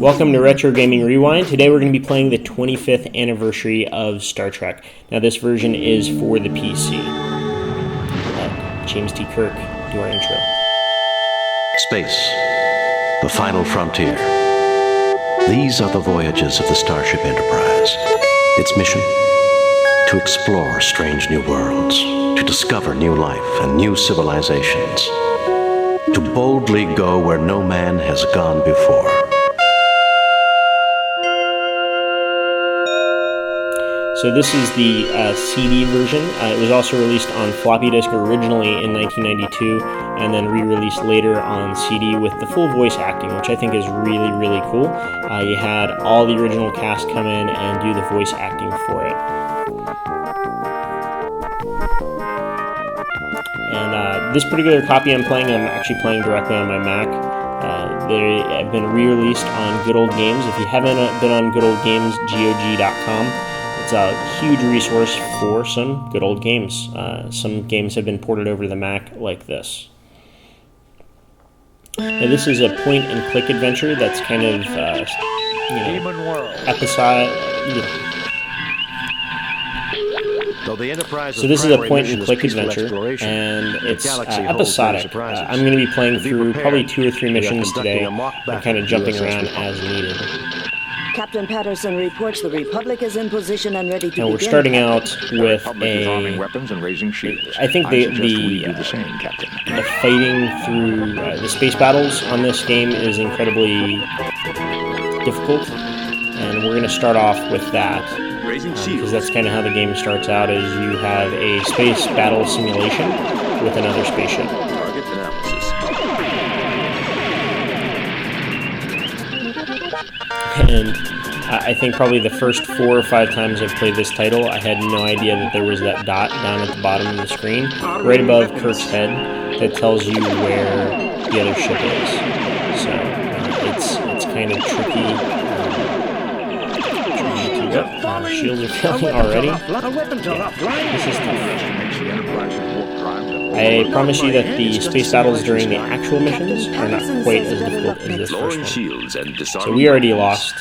Welcome to Retro Gaming Rewind. Today we're going to be playing the 25th anniversary of Star Trek. Now this version is for the PC. James T. Kirk, do our intro. Space, the final frontier. These are the voyages of the Starship Enterprise. Its mission? To explore strange new worlds, to discover new life and new civilizations, to boldly go where no man has gone before. So this is the CD version. It was also released on floppy disk originally in 1992 and then re-released later on CD with the full voice acting, which I think is really, really cool. You had all the original cast come in and do the voice acting for it. And this particular copy I'm actually playing directly on my Mac. They have been re-released on Good Old Games. If you haven't been on Good Old Games, GOG.com, it's a huge resource for some good old games. Some games have been ported over to the Mac like this. Now this is a point-and-click adventure that's kind of, episodic. So this is a point-and-click adventure, and it's episodic. I'm going to be playing through probably 2 or 3 missions today, and kind of jumping around as needed. Captain Patterson reports the Republic is in position and ready to begin. We're starting out with a... weapons and raising shields. I think the fighting through the space battles on this game is incredibly difficult, and we're going to start off with that. Because that's kind of how the game starts out, is you have a space battle simulation with another spaceship. Target analysis. And I think probably the first 4 or 5 times I've played this title, I had no idea that there was that dot down at the bottom of the screen, right above Kirk's head, that tells you where the other ship is. So it's kind of tricky. Shields are failing already. Yeah, this is tough. I promise you that the space battles during the actual missions are not quite as difficult as this first one. So we already lost.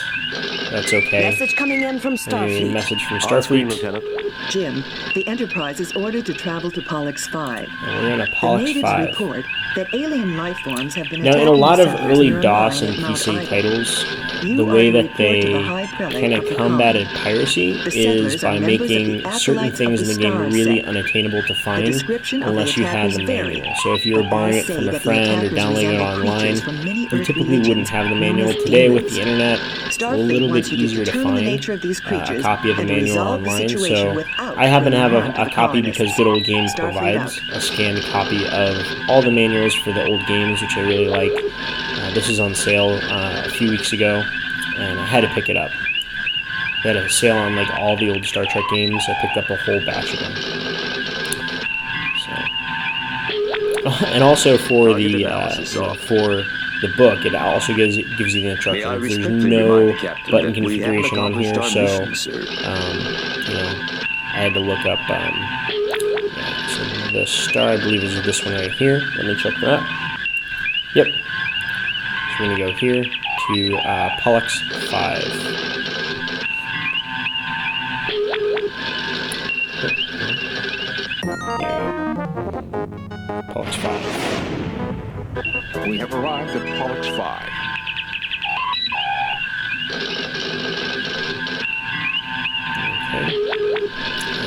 That's okay. Message coming in from Starfleet. Message from Starfleet. Lieutenant. Jim, the Enterprise is ordered to travel to Pollux 5. And we're in a Pollux 5. The natives report that alien life forms have been now, in a lot of early DOS and PC titles, the way that they kind of combated piracy is by making certain things in the game really unattainable to find unless you had the manual. So if you were borrowing it from a friend or downloading it online, you typically wouldn't have the manual. Today, with the internet, it's a little bit easier to find a copy of the manual online. So I happen to have a copy because Good Old Games provides a scanned copy of all the manuals for the old games, which I really like. This is on sale a few weeks ago, and I had to pick it up. They had a sale on like all the old Star Trek games. I picked up a whole batch of them. So, and also for the book, it also gives you the instructions. There's no button configuration on here, so I had to look up. So the star, I believe, is this one right here. Let me check that. Yep. So we're gonna go here to Pollux 5. Pollux 5. We have arrived at Pollux 5. Okay.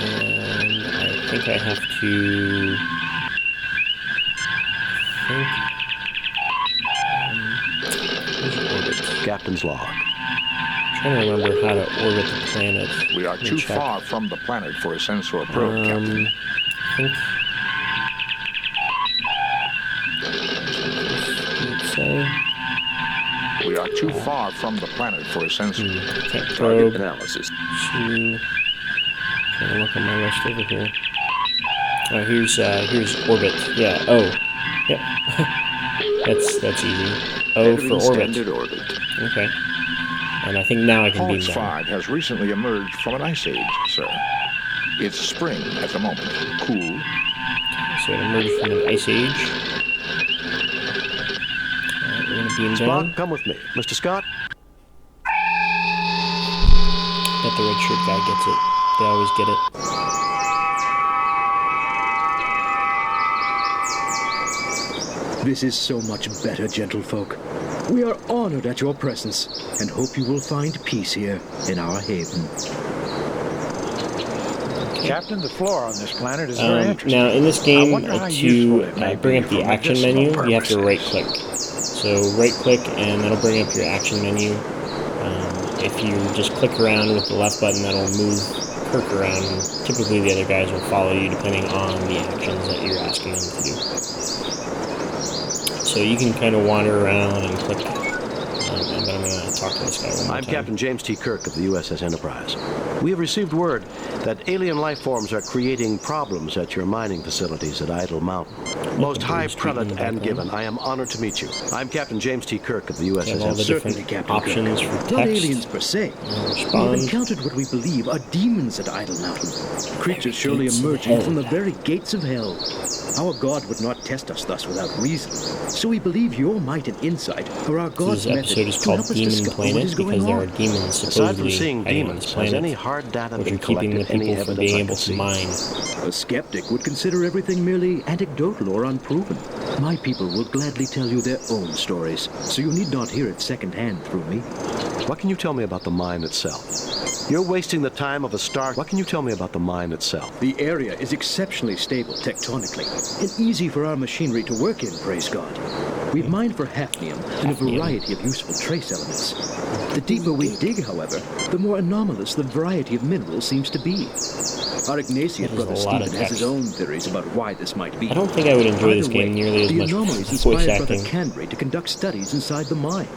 And I think I have to... Captain's log. I'm trying to remember how to orbit the planet. We are too far from the planet for a sensor probe, Captain. I think... Let's say... We are too far from the planet for a sensor. Can't Target probe. analysis. Trying to look on my list over here. Oh, here's orbit. Yeah. Oh. Yep. that's easy. O for orbit. Okay. And I think now I can beam Pollux down. 5 has recently emerged from an ice age, sir. It's spring at the moment. Cool. So it emerged from an ice age. We're going to beam down. Spock, come with me. Mr. Scott? bet the red shirt guy gets it. They always get it. This is so much better, gentlefolk. We are honored at your presence and hope you will find peace here in our haven. Captain, the flora on this planet is very interesting. Now, in this game, to bring up the action menu, you have to right-click. So right-click, and that'll bring up your action menu. If you just click around with the left button, that'll move Kirk around. Typically, the other guys will follow you depending on the actions that you're asking them to do. So you can kind of wander around and click, but I'm going to talk to this guy one more I'm time. Captain James T. Kirk of the USS Enterprise. We have received word that alien life forms are creating problems at your mining facilities at Idle Mountain. Most High Prelate and Given, I am honored to meet you. I'm Captain James T. Kirk of the USS Have all the Enterprise. different Captain options for text. Not aliens per se. We have Respond. encountered what we believe are demons at Idle Mountain. Creatures surely Gates of emerging hell. from the very gates of hell. Our God would not test us thus without reason. So we believe your might and insight are our God's This method episode is to called help us Demon discover what Planet is going because there are on. demons Aside from supposedly seeing hiding on demons, this has any planet, hard data which are been keeping the collected? Any people from evidence being I able can to see? mine. A skeptic would consider everything merely anecdotal or unproven. My people will gladly tell you their own stories, so you need not hear it secondhand through me. What can you tell me about the mine itself? You're wasting the time of a star. What can you tell me about the mine itself? The area is exceptionally stable tectonically and easy for our machinery to work in, praise God. We've mined for hafnium and a variety of useful trace elements. The deeper we dig, however, the more anomalous the variety of minerals seems to be. Our Ignatius That is brother a lot of Stephen has his text. own theories about why this might be. I don't think I would enjoy this Either game way, nearly as the much anomalies with voice inspired Brother acting. Candray to conduct studies inside the mine.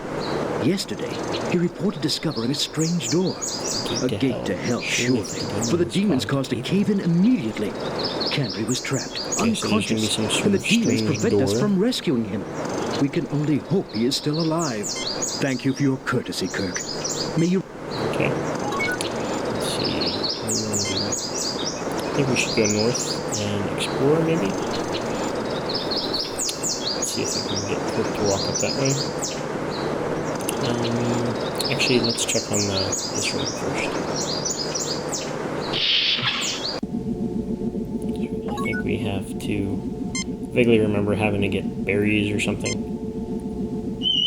Yesterday, he reported discovering a strange door. A gate to hell, surely, for the demons caused to cave in immediately. Candray was trapped, Okay, so there's gonna be unconscious, some sort and the of demons strange prevent us door. from rescuing him. We can only hope he is still alive. Thank you for your courtesy, Kirk. May you... Okay. Let's see. What do we want to do? I think we should go north and explore, maybe? Let's see if I can get Kirk to walk up that way. Actually, let's check on this road first. I think we have to vaguely remember having to get berries or something.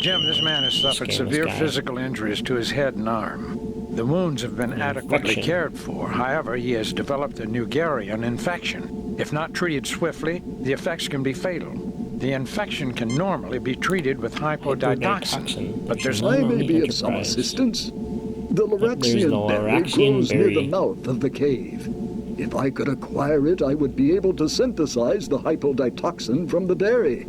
Jim, this man has suffered Scan this severe guy. physical injuries to his head and arm. The wounds have been adequately infection. cared for. However, he has developed a Nugarian infection. If not treated swiftly, the effects can be fatal. The infection can normally be treated with hypodidoxin, but there's none I on may the be of some Enterprise. assistance. The There's Loraxian the berry Loraxian grows near berry. the mouth of the cave. If I could acquire it, I would be able to synthesize the hypodidoxin from the berry.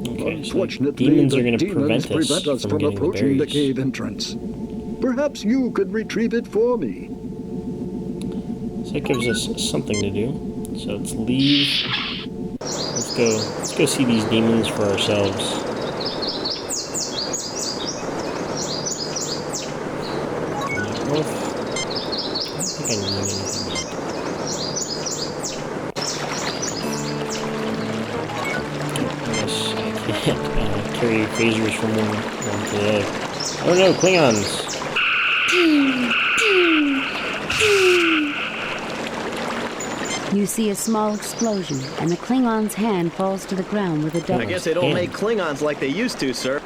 Okay, so Unfortunately, demons the are going to demons prevent us from getting approaching the the berries. cave entrance. Perhaps you could retrieve it for me. So that gives us something to do. So let's leave. Let's go see these demons for ourselves. North. I don't think I need anything yet. I guess I can't carry phasers from one to the other. Oh no, Klingons! You see a small explosion, and the Klingon's hand falls to the ground with a double. I guess they don't make Klingons like they used to, sir.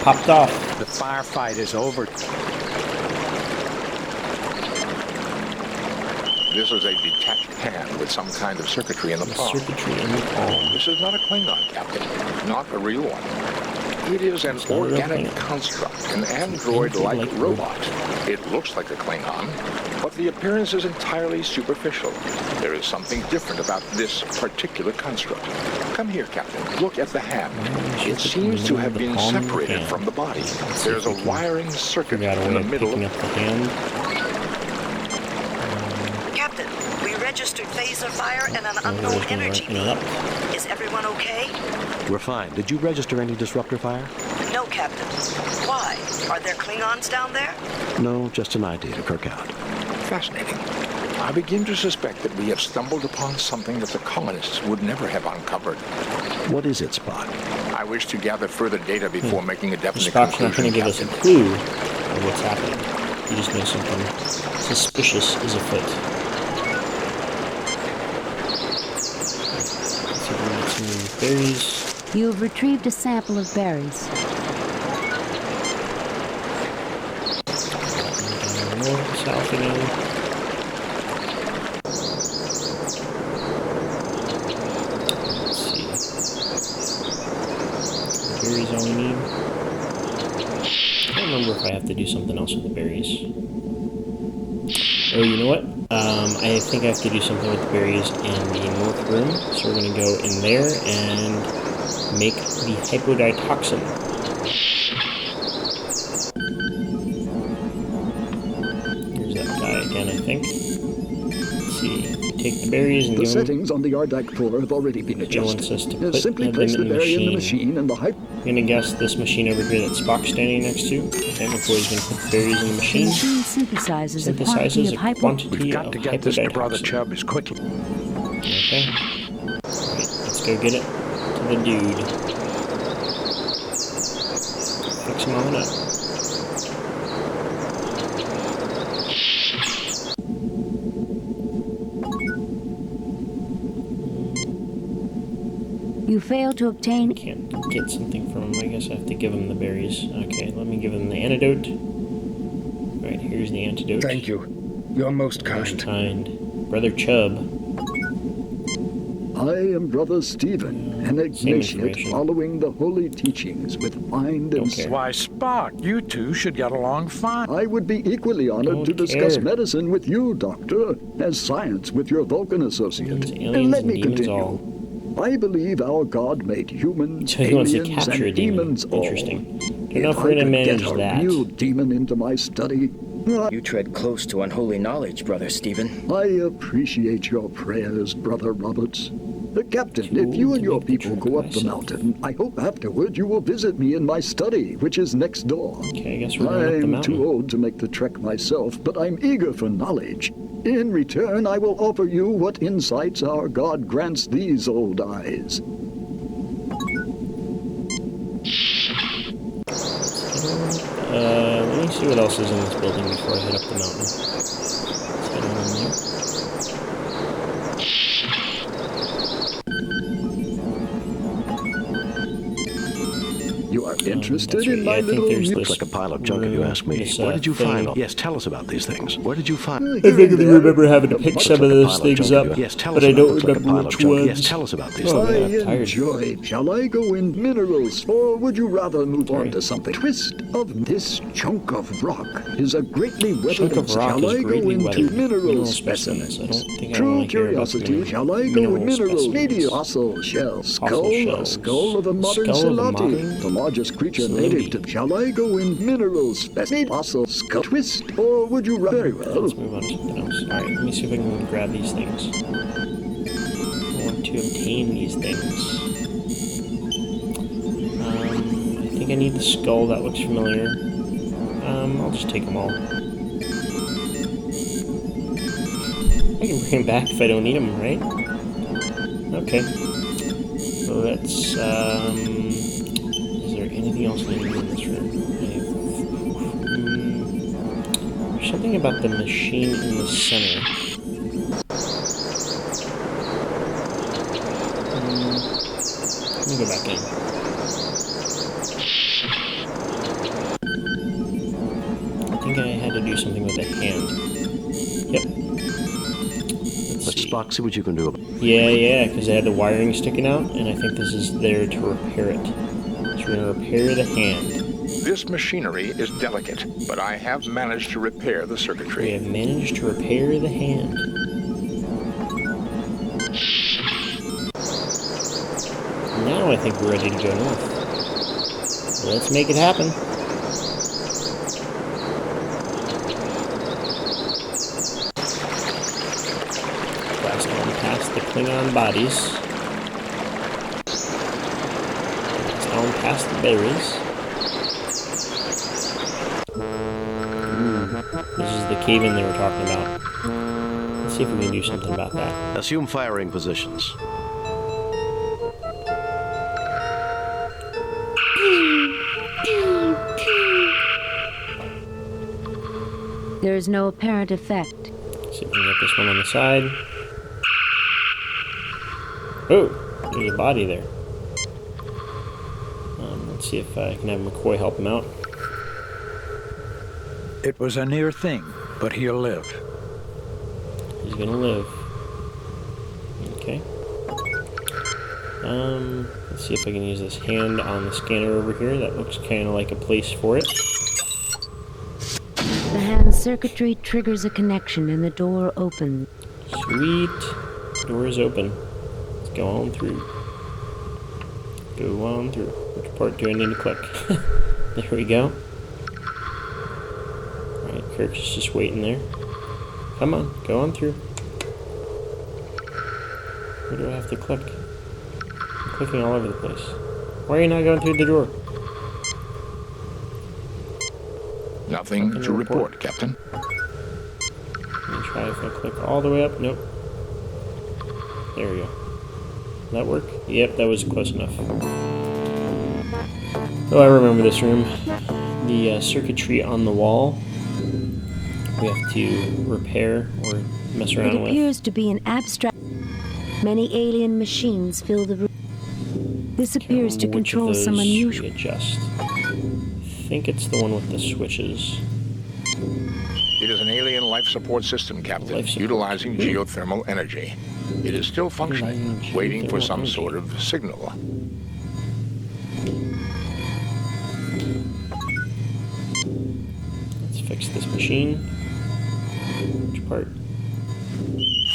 Popped off. the firefight is over. This is a detached hand with some kind of circuitry in the palm. Circuitry in the palm. This is not a Klingon, Captain. Not a real one. It is an It's not a real organic Klingon. construct, an android-like android-like robot. It looks like a Klingon, but the appearance is entirely superficial. There is something different about this particular construct. Come here, Captain. Look at the hand. It seems to have been separated from the body. There's a wiring circuit Figure out a in way the of middle. picking up the hand. Captain, we registered phaser fire and an Oh, unknown there's gonna energy beam. interrupt. Is everyone okay? We're fine. Did you register any disruptor fire? No, Captain. Why? Are there Klingons down there? No, just an idea to Kirk out. Fascinating. I begin to suspect that we have stumbled upon something that the colonists would never have uncovered. What is it, Spock? I wish to gather further data before making a definite Spock's not going conclusion, to give us a Captain. clue of what's happening. He just knows something suspicious is afoot. Let's see if we can get some berries. You have retrieved a sample of berries. North, south again. Berries all we need. I don't remember if I have to do something else with the berries. Oh, you know what? I think I have to do something with the berries in the north room. So we're going to go in there and make the hypoditoxin. Here's that guy again, I think. Let's see. Take the berries and the go. settings on the Ardac floor have already been adjusted. It wants us to put simply place the berry in the machine and the I'm gonna guess this machine over here that Spock's standing next to. Okay, McCoy's gonna put the berries in the machine. The machine synthesizes a quantity of We've got to get this to Brother Chubb as quickly. Okay. Alright, let's go get it to the dude. Fix him on up. You fail to obtain... Can't get something from him. I guess I have to give him the berries. Okay, let me give him the antidote. Alright, here's the antidote. Thank you. You're most kind. Most kind. Brother Chubb. I am Brother Stephen, an Ignatiate following the holy teachings with mind and soul. Why, Spock, you two should get along fine. I would be equally honored to discuss medicine with you, Doctor, as science with your Vulcan associate. And let me continue. I believe our God made humans, so he wants to aliens, capture and demons all. Interesting. Don't If know if we're I gonna could manage get a that. real demon into my study, You tread close to unholy knowledge, Brother Stephen. I appreciate your prayers, Brother Roberts. Captain, if you and your people go up the mountain, I hope afterward you will visit me in my study, which is next door. Okay, I guess we're going up the I'm mountain. too old to make the trek myself, but I'm eager for knowledge. In return, I will offer you what insights our God grants these old eyes. Let me see what else is in this building before I head up the mountain. Let's head on in there. You are interested in my I think little... looks like a pile of junk if you ask me. Where did you find all... Yes, tell us about these things. Where did you find... I vaguely remember having to pick some of those things up, yes, tell but us I don't about it. remember which ones. Yes, tell us about these I things. enjoy. Shall I go in minerals, or would you rather move on to something? Twist of this chunk of rock is a greatly weathered. Chunk of rock Shall is I go greatly into weathered. mineral specimens. I don't think I True want to hear about curiosity. Shall I go in minerals? Media fossil shell skull, a skull of a modern Salati, the largest creature native to. Shall I go in minerals? Fossil skull twist, or would you rather? Very well. Let's move on to something else. Alright, let me see if I can grab these things. I want to obtain these things. I think I need the skull. That looks familiar. I'll just take them all. I can bring them back if I don't need them, right? Okay. So let's, is there anything else I need to do in this room? There's something about the machine in the center. Let me go back in. I think I had to do something with the hand. Yep. Let's Spock, see what you can do. Yeah, because I had the wiring sticking out, and I think this is there to repair it. So we're going to repair the hand. This machinery is delicate, but I have managed to repair the circuitry. We have managed to repair the hand. Now I think we're ready to go north. Let's make it happen. Blast on past the Klingon bodies. Blast on past the berries. This is the cave-in they were talking about. Let's see if we can do something about that. Assume firing positions. There is no apparent effect. See if we can get this one on the side. Oh, there's a body there. Let's see if I can have McCoy help him out. It was a near thing, but he'll live. He's gonna live. Okay. Let's see if I can use this hand on the scanner over here. That looks kind of like a place for it. The hand circuitry triggers a connection and the door opens. Sweet. Door is open. Let's go on through. Go on through. Which part do I need to click? There we go. Alright, Kirk's just waiting there. Come on, go on through. Where do I have to click? I'm clicking all over the place. Why are you not going through the door? Nothing to report, Captain. Let me try if I click all the way up. Nope. There we go. Did that work? Yep, that was close enough. Oh, I remember this room. The circuitry on the wall we have to repair or mess around with. It appears to be an abstract. Many alien machines fill the room. This appears to control some unusual. Adjust. I think it's the one with the switches. It is an alien life support system, Captain, utilizing geothermal energy. It is still functioning, waiting for some sort of signal. Let's fix this machine. Which part?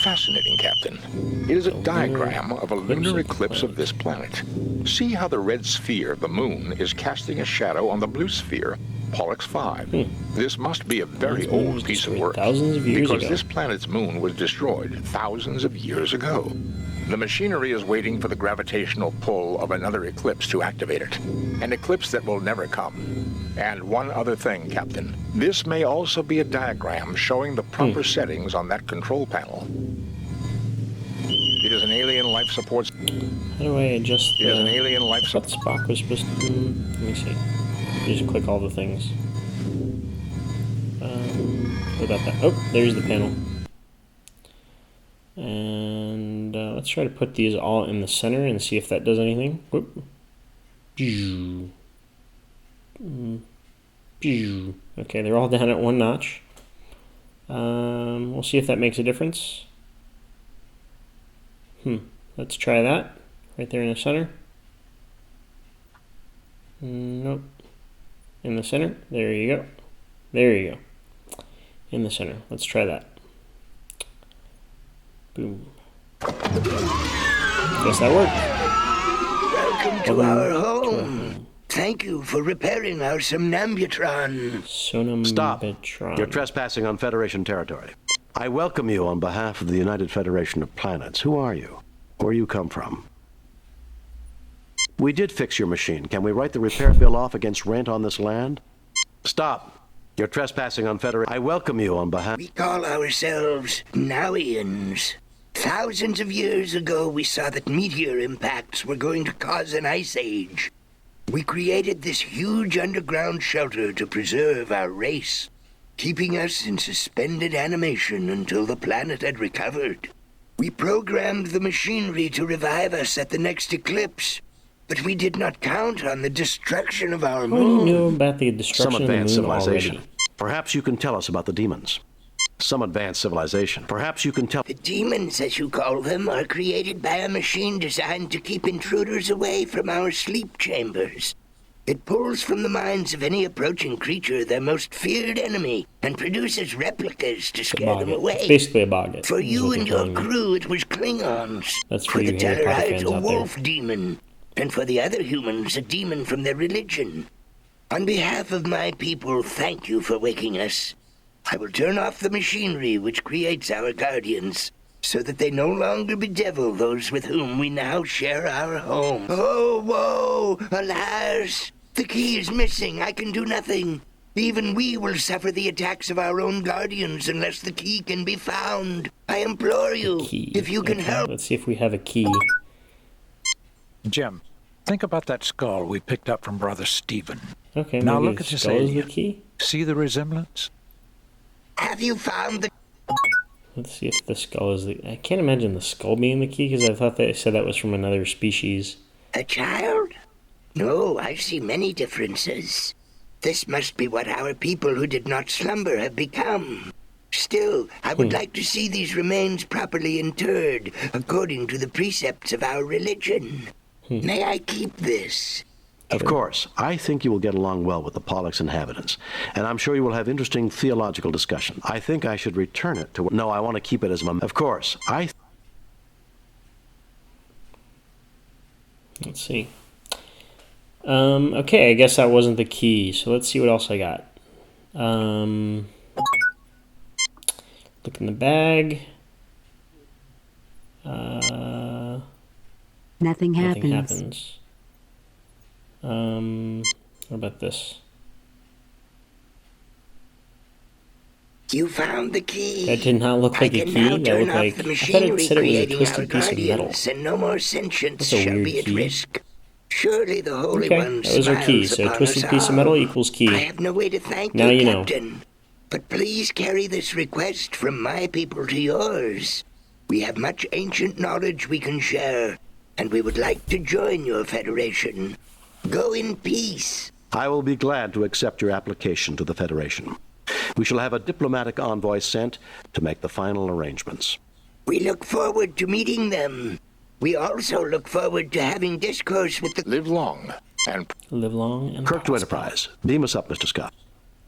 Fascinating, Captain. It is a diagram of a lunar eclipse of this planet. See how the red sphere, the moon, is casting a shadow on the blue sphere, Pollux 5. This must be a very old piece of work, thousands of years because ago. this planet's moon was destroyed thousands of years ago. The machinery is waiting for the gravitational pull of another eclipse to activate it, an eclipse that will never come. And one other thing, Captain. This may also be a diagram showing the proper settings on that control panel. It is an alien life support. How do I adjust the... It is an alien life support. Spock was supposed to... let me see. Just click all the things. What about that? Oh, there's the panel. And let's try to put these all in the center and see if that does anything. Whoop. Okay, they're all down at one notch. We'll see if that makes a difference. Let's try that. Right there in the center. Nope. In the center. There you go. There you go. In the center. Let's try that. Boom. Guess that worked. Welcome to our home. Thank you for repairing our somnambutron. Stop. You're trespassing on Federation territory. I welcome you on behalf of the United Federation of Planets. Who are you? Where you come from? We did fix your machine. Can we write the repair bill off against rent on this land? Stop. You're trespassing on Federation. I welcome you on behalf... We call ourselves Nowians. Thousands of years ago, we saw that meteor impacts were going to cause an ice age. We created this huge underground shelter to preserve our race, keeping us in suspended animation until the planet had recovered. We programmed the machinery to revive us at the next eclipse, but we did not count on the destruction of our moon. How do you know about the destruction Some of the moon advanced civilization. already? Perhaps you can tell us about the demons. Some advanced civilization. Perhaps you can tell... The demons, as you call them, are created by a machine designed to keep intruders away from our sleep chambers. It pulls from the minds of any approaching creature their most feared enemy and produces replicas to scare them away. It's basically a boggett. For you and your crew, it was Klingons. That's for you the Harry Potter Tellarites, fans a out wolf there. demon. And for the other humans, a demon from their religion. On behalf of my people, thank you for waking us. I will turn off the machinery which creates our guardians, so that they no longer bedevil those with whom we now share our home. Oh, woe! Alas! The key is missing. I can do nothing. Even we will suffer the attacks of our own guardians unless the key can be found. I implore you, if you can help. Let's see if we have a key. Jim, think about that skull we picked up from Brother Stephen. Okay, now maybe look at this skull is the alien. key? See the resemblance? Have you found the... Let's see if the skull is the... I can't imagine the skull being the key, because I thought they said that was from another species. A child? No, I see many differences. This must be what our people who did not slumber have become. Still, I would like to see these remains properly interred, according to the precepts of our religion. May I keep this? Of course. I think you will get along well with the Pollux inhabitants, and I'm sure you will have interesting theological discussion. I think I should return it to... No, I want to keep it as my... Of course. Let's see. Okay, I guess that wasn't the key, so let's see what else I got. Look in the bag. Nothing happens. Nothing happens. What about this? You found the key. That did not look like a key. That looked like... I thought it said it was a twisted piece of metal. And no more sentience That's a shall weird be at key. risk. Surely the Holy One that was our key. So twisted piece of metal equals key. I have no way to thank now you, you know. Captain. But please carry this request from my people to yours. We have much ancient knowledge we can share, and we would like to join your federation. Go in peace. I will be glad to accept your application to the Federation. We shall have a diplomatic envoy sent to make the final arrangements. We look forward to meeting them. We also look forward to having discourse with the... Live long and... Live long and... Kirk to Enterprise. Beam us up, Mr. Scott.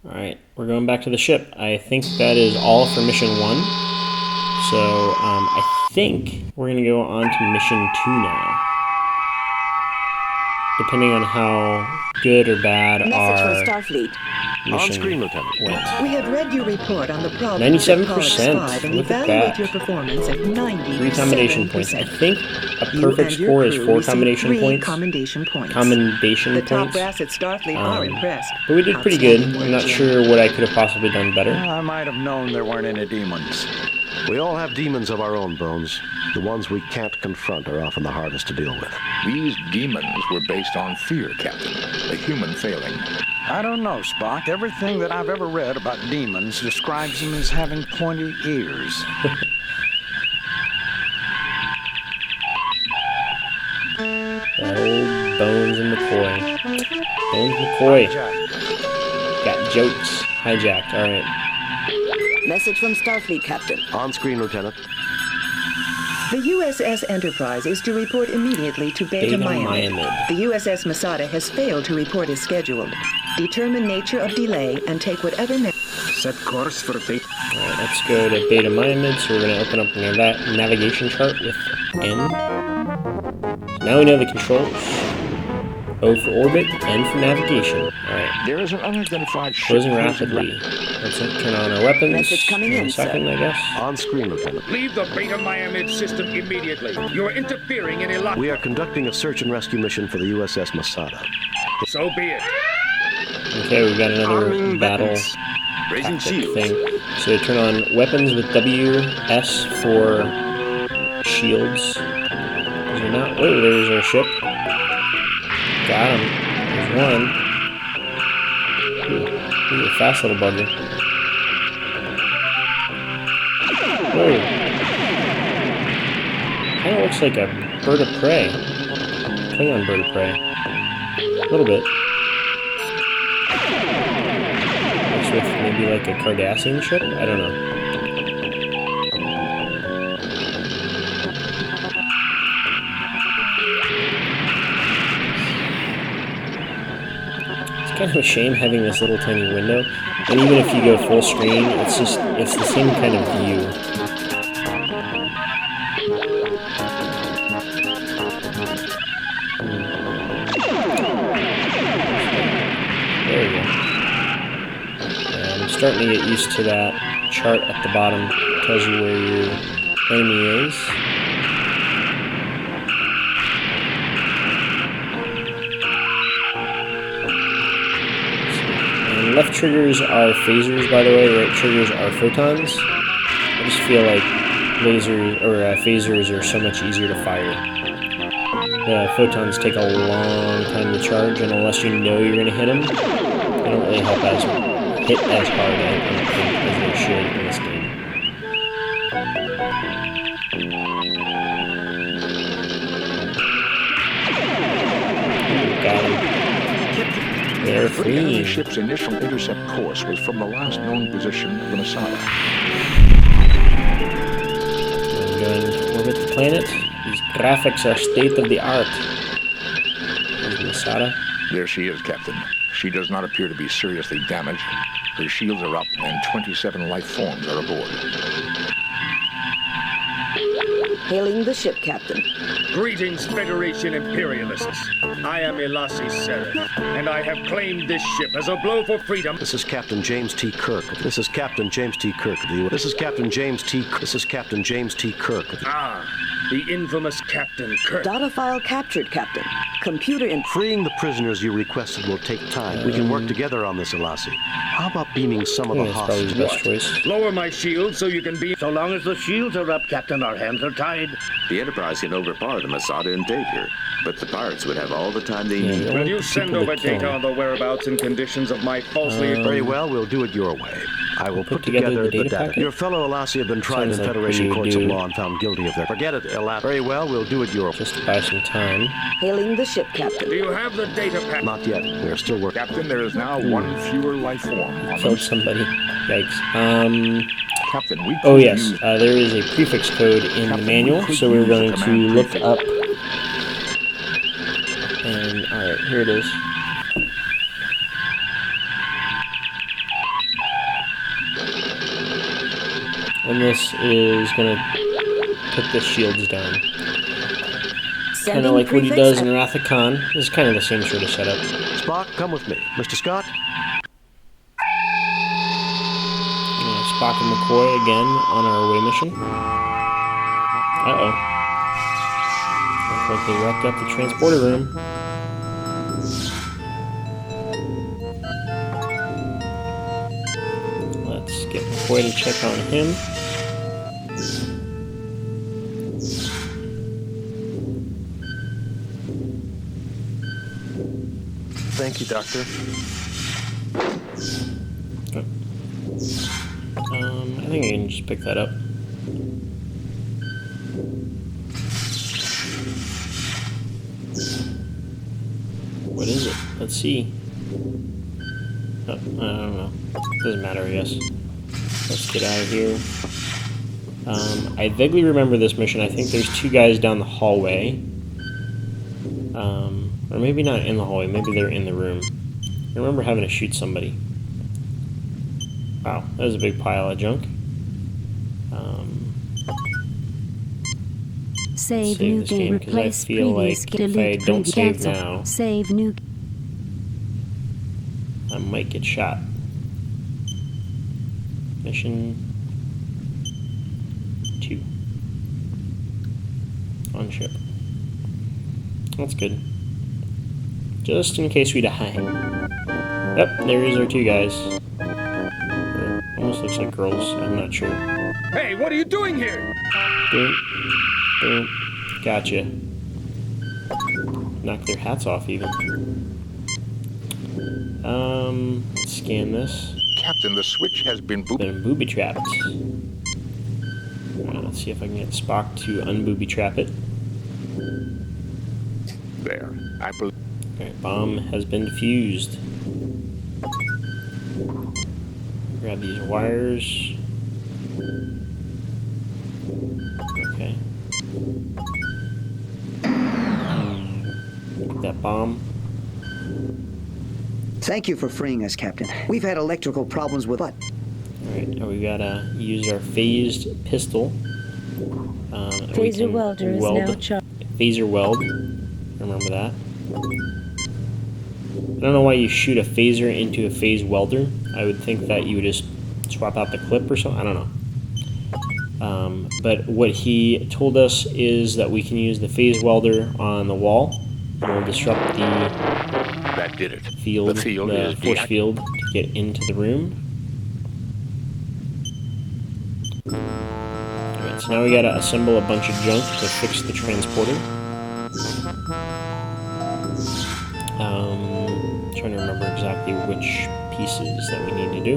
Alright, we're going back to the ship. I think that is all for Mission 1. So, I think we're going to go on to Mission 2 now. Depending on how good or bad Message our from Starfleet. On screen, Lieutenant. went. We have read your report on the problem 97%. and Look at evaluate that. your performance at 90%. 3 combination points. I think a perfect score is 4 combination points. Commendation points. Commendation The top points. brass at Starfleet are impressed. But we did pretty good. Outstanding I'm not work, sure what I could have possibly done better. I might have known there weren't any demons. We all have demons of our own, Bones. The ones we can't confront are often the hardest to deal with. These demons were based on fear, Captain. The human failing. I don't know, Spock. Everything that I've ever read about demons describes them as having pointy ears. Old Bones and McCoy. Bones McCoy. Got jokes. Hijacked. Alright. Message from Starfleet, Captain. On screen, Lieutenant. The USS Enterprise is to report immediately to Beta Miami. The USS Masada has failed to report as scheduled. Determine nature of delay and take whatever... Set course for Beta. Alright, let's go to Beta Miami. So we're going to open up a navigation chart with N. So now we know the controls. O for orbit, N for navigation. Alright. There is an unidentified ship. Closing rapidly. Let's turn on our weapons. Message coming in, a second, sir. I guess. On screen, Lieutenant. Leave the Beta Miami system immediately. You are interfering in a lot. We are conducting a search and rescue mission for the USS Masada. So be it. Okay, we've got another battle Raising tactic shields. thing. So turn on weapons with W, S for shields. Is there not? Oh, there's our ship. Got him. There's one. Ooh, he's a fast little bugger. Whoa. Kind of looks like a bird of prey. Klingon bird of prey. A little bit. Looks with maybe like a Cardassian ship? I don't know. Kind of a shame having this little tiny window, and even if you go full screen, it's the same kind of view. There we go. And I'm starting to get used to that chart at the bottom. It tells you where your enemy is. Left triggers are phasers, by the way. Right triggers are photons. I just feel like phasers are so much easier to fire. The photons take a long time to charge, and unless you know you're going to hit them, they don't really help hit as hard, I don't think, as they should in this game. Got him. They're The free. ship's initial intercept course was from the last known position of the Masada. I'm going to orbit the planet. These graphics are state of the art. There's Masada. There she is, Captain. She does not appear to be seriously damaged. Her shields are up, and 27 life forms are aboard. Hailing the ship, Captain. Greetings, Federation Imperialists. I am Elasi Seraph, and I have claimed this ship as a blow for freedom. This is Captain James T. Kirk. This is Captain James T. Kirk of the U.S. This is Captain James T. This is Captain James T. Kirk of the... Ah, the infamous Captain Kirk. Data file captured, Captain. Computer in... Freeing the prisoners you requested will take time. We can work together on this, Elasi. How about beaming some of the hostages? Best choice. Lower my shield so you can be... So long as the shields are up, Captain, our hands are tied. The Enterprise can overpower the Masada and take her, but the pirates would have all the time they need. Will you send over data on the whereabouts and conditions of my falsely... Very well, we'll do it your way. I will put together the data. packet? Your fellow Elasi have been tried Sounds in like Federation we courts of do. law and found guilty of their... Forget it, Elasi. Very well, we'll do it your way. Just to buy some time. Hailing the ship, Captain. Do you have the data pack? Not yet. We're still working. Captain, there is now one fewer life form on Killed the... somebody. Yikes. Captain, we Oh could yes, use... there is a prefix code in the manual, so we're going to look up. And alright, here it is. And this is going to put the shields down. Kind of like what he does in Wrath of Khan. This is kind of the same sort of setup. Spock, come with me. Mr. Scott? Spock and McCoy again on our away mission. Uh-oh. Looks like they wrecked up the transporter room. Let's get McCoy to check on him. Thank you, Doctor. Okay. I think I can just pick that up. What is it? Let's see. Oh, I don't know. Doesn't matter, I guess. Let's get out of here. I vaguely remember this mission. I think there's two guys down the hallway. Or maybe not in the hallway. Maybe they're in the room. I remember having to shoot somebody. Wow, that was a big pile of junk. Save new game, replace previous, delete previous, cancel, now, save new. I might get shot. Mission 2. Unship. That's good. Just in case we die. Yep, there is our two guys. Almost looks like girls, I'm not sure. Hey, what are you doing here? Boom. Boom. Gotcha. Knock their hats off, even. Let's scan this. Captain, the switch has been booby-trapped. Alright, let's see if I can get Spock to unbooby-trap it. There. I believe... Alright, bomb has been defused. Grab these wires. Okay. That bomb. Thank you for freeing us, Captain. We've had electrical problems with what? Alright, now we gotta use our phased pistol. Phaser welder is now charged. Phaser weld. Remember that. I don't know why you shoot a phaser into a phase welder. I would think that you would just swap out the clip or something. I don't know. But what he told us is that we can use the phase welder on the wall. And we'll disrupt the that did it. Field, the force field to get into the room. Alright, so now we gotta assemble a bunch of junk to fix the transporter. Trying to remember exactly which pieces that we need to do.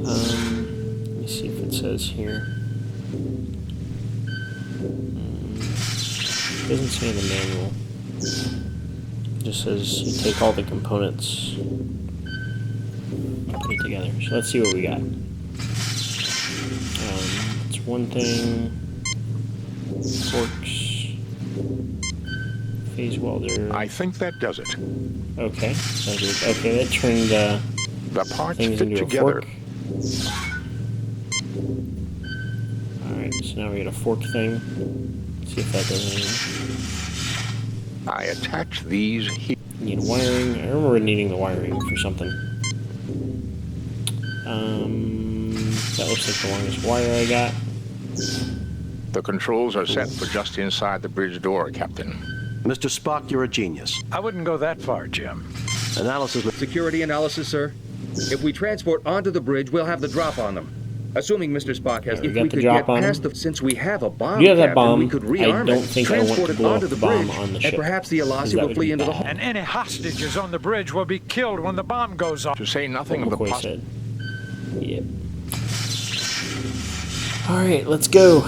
Let me see if it says here. It doesn't say in the manual. It just says you take all the components and put it together. So let's see what we got. It's one thing. Forks. Phase welder. I think that does it. Okay. Okay, that turned the parts things fit into together. A fork. Alright, so now we got a fork thing. Let's see if that does anything. I attach these here. Need wiring. I remember needing the wiring for something. That looks like the longest wire I got. The controls are set for just inside the bridge door, Captain. Mr. Spock, you're a genius. I wouldn't go that far, Jim. Analysis. Security analysis, sir. If we transport onto the bridge, we'll have the drop on them. Assuming Mr. Spock has, yeah, if we could get past the, since we have a bomb, you have that Captain, bomb. we could rearm I don't think I want to blow up the bomb on the ship. And perhaps the Elasi will flee into the hole. And any hostages on the bridge will be killed when the bomb goes off. To say nothing of the possibility. Yep. All right, let's go.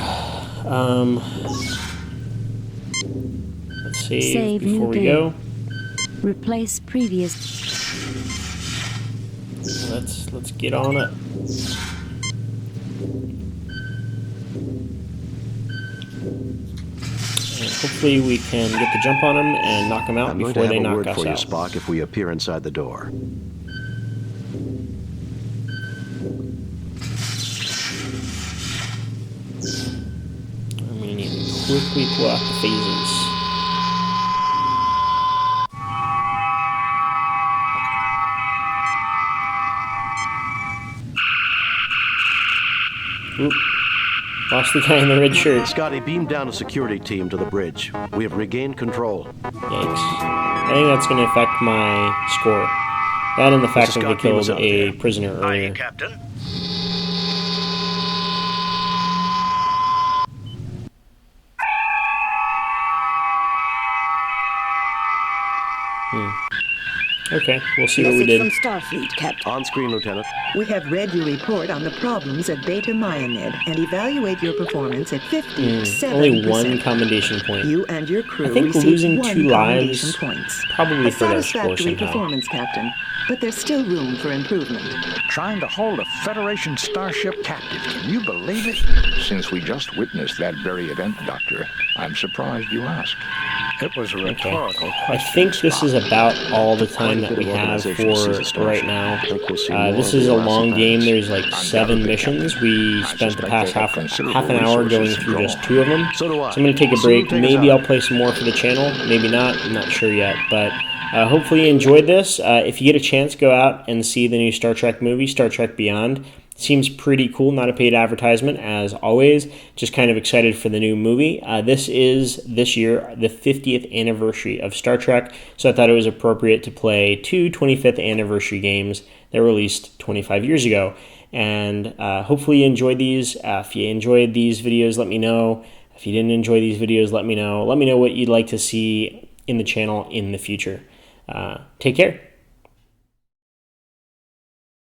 Let's save before we go. Replace previous. Let's get on it. And hopefully we can get the jump on them and knock them out before they knock us out. I'm going to have a word for you, Spock, if we appear inside the door. I'm going to need to quickly pull out the phases. Oop. Lost the guy in the red shirt. Scotty, beam down a security team to the bridge. We have regained control. Yikes. I think that's going to affect my score. That and the fact that they killed a prisoner earlier. Aye, Captain. Okay, we'll see what we did. Message from Starfleet, Captain. On screen, Lieutenant. We have read your report on the problems at Beta Myanmar and evaluate your performance at 57%. Only one commendation point. You and your crew I think losing 2 lives probably for their score satisfactory somehow. performance, Captain, but there's still room for improvement. Trying to hold a Federation starship captive. Can you believe it? Since we just witnessed that very event, Doctor, I'm surprised you asked. It was a rhetorical question. I think this is about all the time that we have for right now. This is a long game. There's like 7 missions. We spent the past half an hour going through just 2 of them. So I'm going to take a break. Maybe I'll play some more for the channel. Maybe not. I'm not sure yet. But hopefully you enjoyed this. If you get a chance, go out and see the new Star Trek movie, Star Trek Beyond. Seems pretty cool, not a paid advertisement as always, just kind of excited for the new movie. This is, this year, the 50th anniversary of Star Trek, so I thought it was appropriate to play 2 25th anniversary games that were released 25 years ago. And hopefully you enjoyed these. If you enjoyed these videos, let me know. If you didn't enjoy these videos, let me know. Let me know what you'd like to see in the channel in the future. Take care.